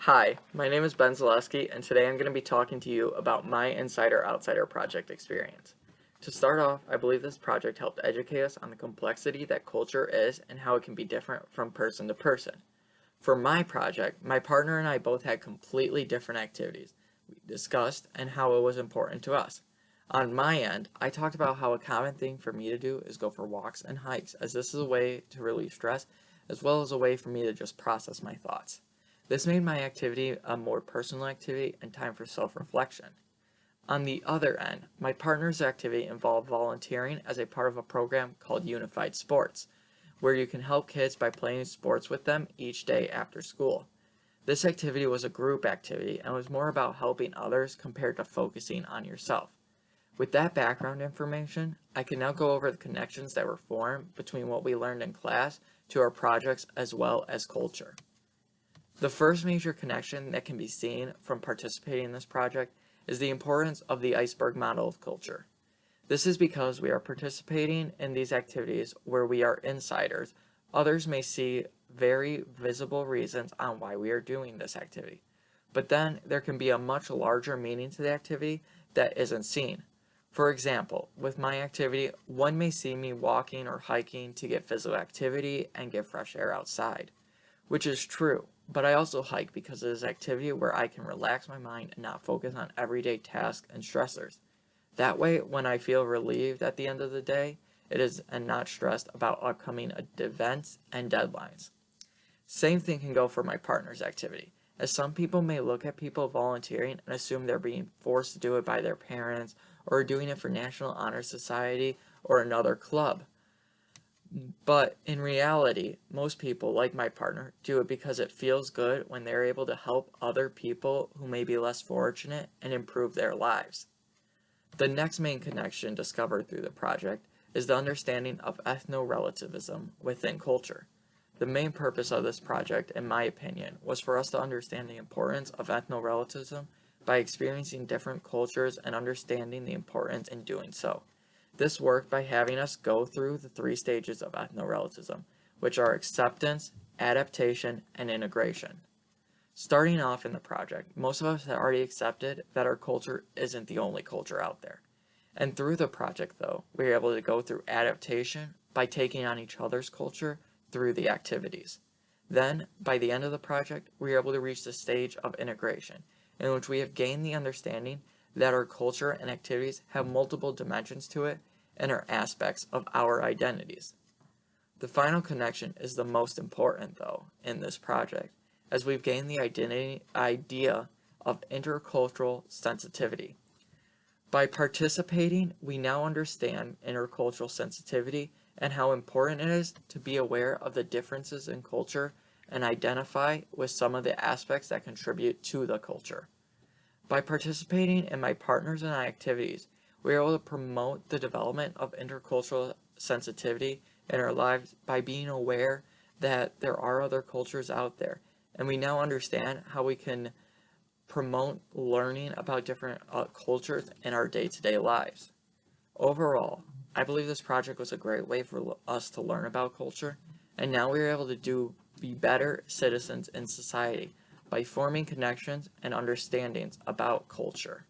Hi, my name is Ben Zaleski, and today I'm going to be talking to you about my Insider-Outsider project experience. To start off, I believe this project helped educate us on the complexity that culture is and how it can be different from person to person. For my project, my partner and I both had completely different activities we discussed and how it was important to us. On my end, I talked about how a common thing for me to do is go for walks and hikes, as this is a way to relieve stress as well as a way for me to just process my thoughts. This made my activity a more personal activity and time for self-reflection. On the other end, my partner's activity involved volunteering as a part of a program called Unified Sports, where you can help kids by playing sports with them each day after school. This activity was a group activity and was more about helping others compared to focusing on yourself. With that background information, I can now go over the connections that were formed between what we learned in class to our projects as well as culture. The first major connection that can be seen from participating in this project is the importance of the iceberg model of culture. This is because we are participating in these activities where we are insiders. Others may see very visible reasons on why we are doing this activity. But then there can be a much larger meaning to the activity that isn't seen. For example, with my activity, one may see me walking or hiking to get physical activity and get fresh air outside, which is true. But I also hike because it is an activity where I can relax my mind and not focus on everyday tasks and stressors. That way, when I feel relieved at the end of the day, it is and not stressed about upcoming events and deadlines. Same thing can go for my partner's activity, as some people may look at people volunteering and assume they're being forced to do it by their parents or doing it for National Honor Society or another club. But in reality, most people, like my partner, do it because it feels good when they're able to help other people who may be less fortunate and improve their lives. The next main connection discovered through the project is the understanding of ethno-relativism within culture. The main purpose of this project, in my opinion, was for us to understand the importance of ethno-relativism by experiencing different cultures and understanding the importance in doing so. This worked by having us go through the 3 stages of ethno-relativism, which are acceptance, adaptation, and integration. Starting off in the project, most of us had already accepted that our culture isn't the only culture out there. And through the project, though, we were able to go through adaptation by taking on each other's culture through the activities. Then, by the end of the project, we were able to reach the stage of integration, in which we have gained the understanding that our culture and activities have multiple dimensions to it and are aspects of our identities. The final connection is the most important, though, in this project, as we've gained the idea of intercultural sensitivity. By participating, we now understand intercultural sensitivity and how important it is to be aware of the differences in culture and identify with some of the aspects that contribute to the culture. By participating in my partners and I activities, we are able to promote the development of intercultural sensitivity in our lives by being aware that there are other cultures out there, and we now understand how we can promote learning about different cultures in our day-to-day lives. Overall, I believe this project was a great way for us to learn about culture, and now we are able to be better citizens in society by forming connections and understandings about culture.